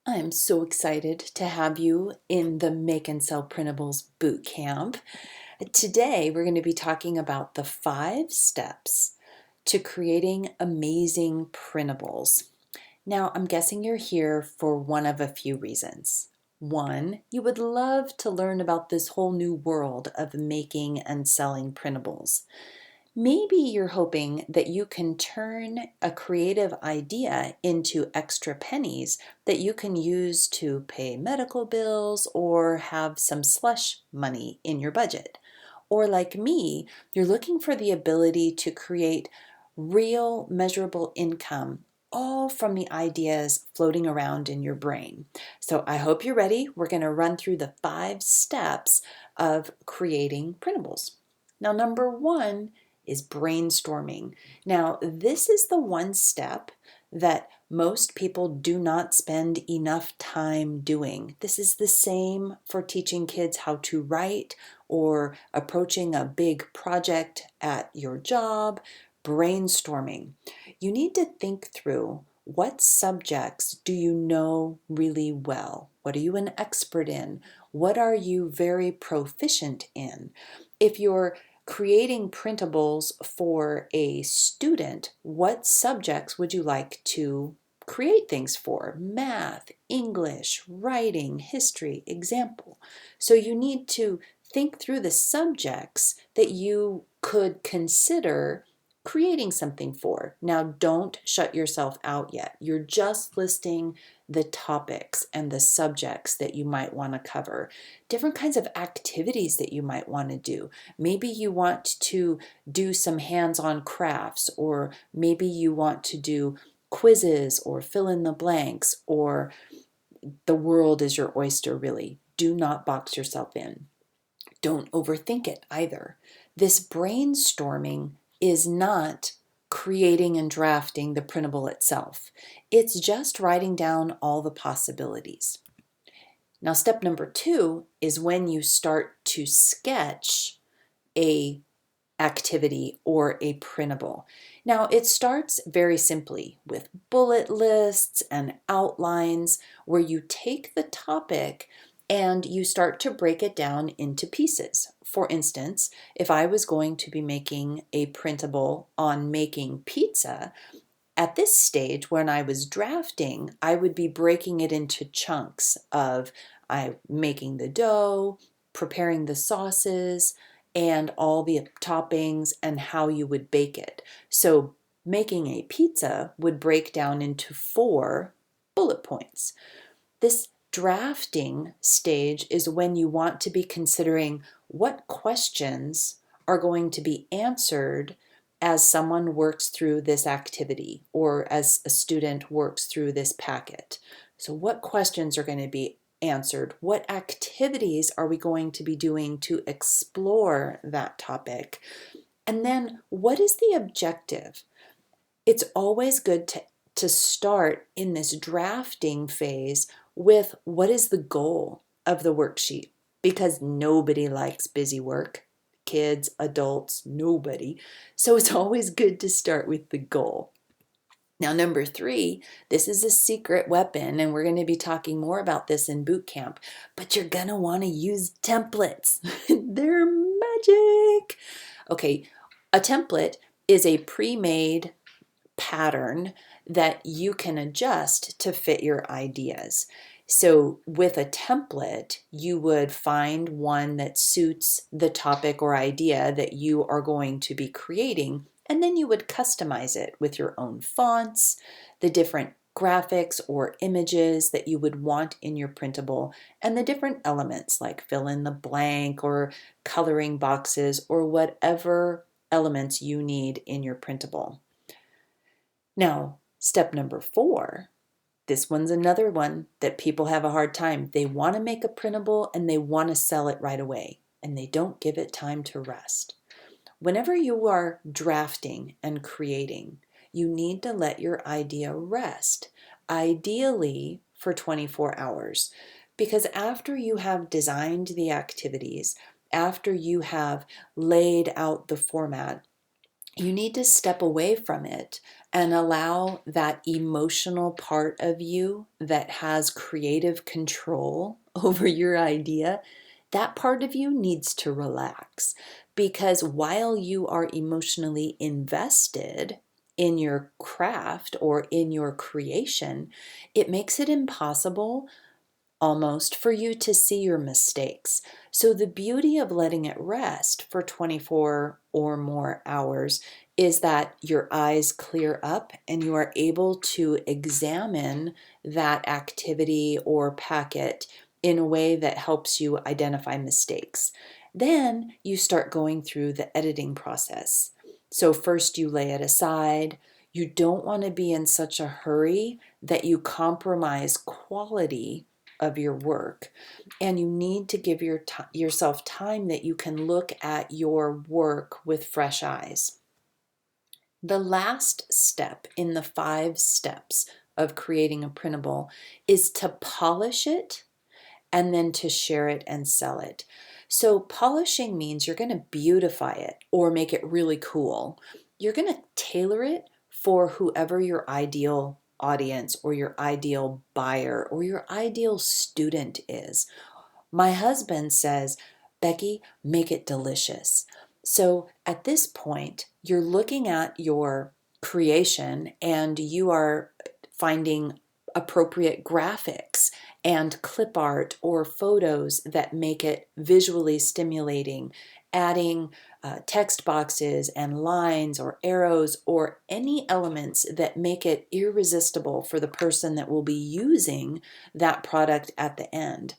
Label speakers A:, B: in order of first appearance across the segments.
A: I'm so excited to have you in the Make and Sell Printables boot camp. Today, we're going to be talking about the 5 steps to creating amazing printables. Now, I'm guessing you're here for one of a few reasons. One, you would love to learn about this whole new world of making and selling printables. Maybe you're hoping that you can turn a creative idea into extra pennies that you can use to pay medical bills or have some slush money in your budget. Or like me, you're looking for the ability to create real measurable income all from the ideas floating around in your brain. So I hope you're ready. We're going to run through the 5 steps of creating printables. Now, number 1 is brainstorming. Now, this is the one step that most people do not spend enough time doing. This is the same for teaching kids how to write or approaching a big project at your job. Brainstorming. You need to think through, what subjects do you know really well? What are you an expert in? What are you very proficient in? If you're creating printables for a student, what subjects would you like to create things for? Math, English, writing, history, example. So you need to think through the subjects that you could consider creating something for. Now, don't shut yourself out yet. You're just listing the topics and the subjects that you might want to cover, different kinds of activities that you might want to do. Maybe you want to do some hands-on crafts, or maybe you want to do quizzes or fill in the blanks, or the world is your oyster, really. Do not box yourself in. Don't overthink it either. This brainstorming is not creating and drafting the printable itself. It's just writing down all the possibilities. Now, step number 2 is when you start to sketch a activity or a printable. Now, it starts very simply with bullet lists and outlines where you take the topic and you start to break it down into pieces. For instance, if I was going to be making a printable on making pizza, at this stage when I was drafting, I would be breaking it into chunks of making the dough, preparing the sauces, and all the toppings and how you would bake it. So making a pizza would break down into 4 bullet points. This drafting stage is when you want to be considering what questions are going to be answered as someone works through this activity or as a student works through this packet. So what questions are going to be answered? What activities are we going to be doing to explore that topic? And then what is the objective? It's always good to start in this drafting phase with what is the goal of the worksheet, because nobody likes busy work. Kids, adults, nobody. So it's always good to start with the goal. Now, number 3, this is a secret weapon, and we're going to be talking more about this in boot camp, but you're going to want to use templates. They're magic. Okay, a template is a pre-made pattern that you can adjust to fit your ideas. So with a template, you would find one that suits the topic or idea that you are going to be creating, and then you would customize it with your own fonts, the different graphics or images that you would want in your printable, and the different elements like fill in the blank or coloring boxes or whatever elements you need in your printable. Now, step number 4, this one's another one that people have a hard time. They want to make a printable and they want to sell it right away, and they don't give it time to rest. Whenever you are drafting and creating, you need to let your idea rest, ideally for 24 hours. Because after you have designed the activities, after you have laid out the format, you need to step away from it and allow that emotional part of you that has creative control over your idea. That part of you needs to relax, because while you are emotionally invested in your craft or in your creation, it makes it impossible almost for you to see your mistakes. So, the beauty of letting it rest for 24 or more hours is that your eyes clear up and you are able to examine that activity or packet in a way that helps you identify mistakes. Then you start going through the editing process. So, first you lay it aside. You don't want to be in such a hurry that you compromise quality of your work, and you need to give yourself time that you can look at your work with fresh eyes. The last step in the 5 steps of creating a printable is to polish it and then to share it and sell it. So polishing means you're going to beautify it or make it really cool. You're going to tailor it for whoever your ideal audience or your ideal buyer or your ideal student is. My husband says, Becky, make it delicious. So at this point, you're looking at your creation and you are finding appropriate graphics and clip art or photos that make it visually stimulating, adding text boxes and lines or arrows or any elements that make it irresistible for the person that will be using that product at the end.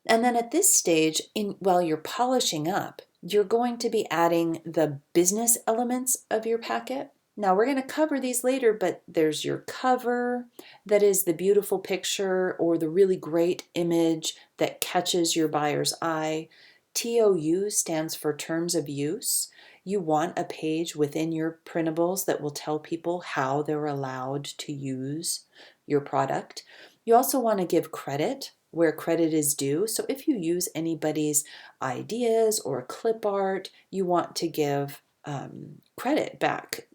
A: And then at this stage, while you're polishing up, you're going to be adding the business elements of your packet. Now we're going to cover these later, but there's your cover, that is the beautiful picture or the really great image that catches your buyer's eye. TOU stands for terms of use. You want a page within your printables that will tell people how they're allowed to use your product. You also want to give credit where credit is due. So if you use anybody's ideas or clip art, you want to give credit back,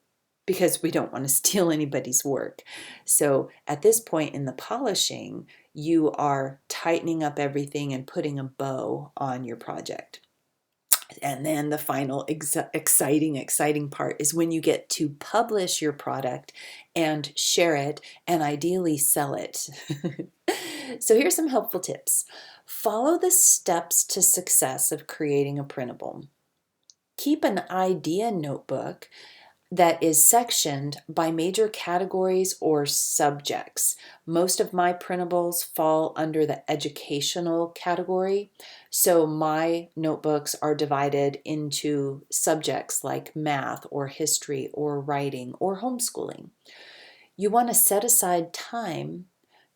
A: because we don't want to steal anybody's work. So at this point in the polishing, you are tightening up everything and putting a bow on your project. And then the final exciting part is when you get to publish your product and share it and ideally sell it. So here's some helpful tips. Follow the steps to success of creating a printable. Keep an idea notebook that is sectioned by major categories or subjects. Most of my printables fall under the educational category, so my notebooks are divided into subjects like math or history or writing or homeschooling. You want to set aside time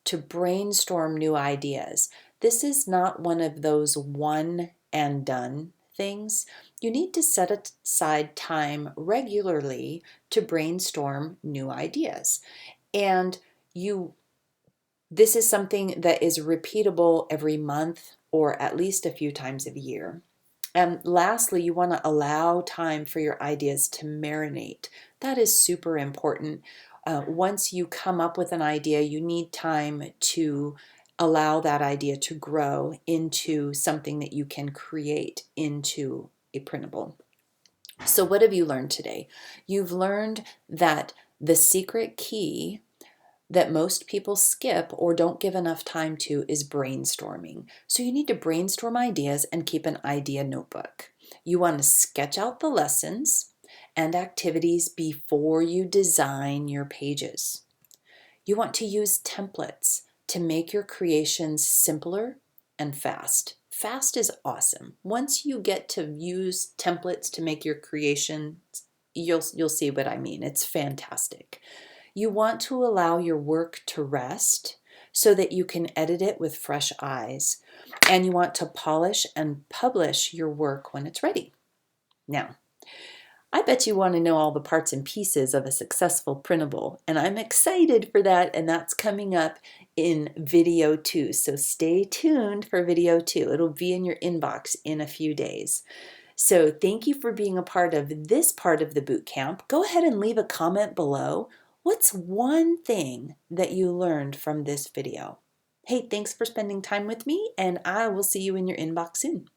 A: to brainstorm new ideas. This is not one of those one and done things. You need to set aside time regularly to brainstorm new ideas. And this is something that is repeatable every month or at least a few times a year. And lastly, you want to allow time for your ideas to marinate. That is super important. Once you come up with an idea, you need time to allow that idea to grow into something that you can create into a printable. So what have you learned today? You've learned that the secret key that most people skip or don't give enough time to is brainstorming. So you need to brainstorm ideas and keep an idea notebook. You want to sketch out the lessons and activities before you design your pages. You want to use templates to make your creations simpler and fast. Fast is awesome. Once you get to use templates to make your creations, you'll see what I mean. It's fantastic. You want to allow your work to rest so that you can edit it with fresh eyes. And you want to polish and publish your work when it's ready. Now, I bet you want to know all the parts and pieces of a successful printable, and I'm excited for that, and that's coming up in video 2. So stay tuned for video 2. It'll be in your inbox in a few days. So thank you for being a part of this part of the boot camp. Go ahead and leave a comment below. What's one thing that you learned from this video? Hey, thanks for spending time with me, and I will see you in your inbox soon.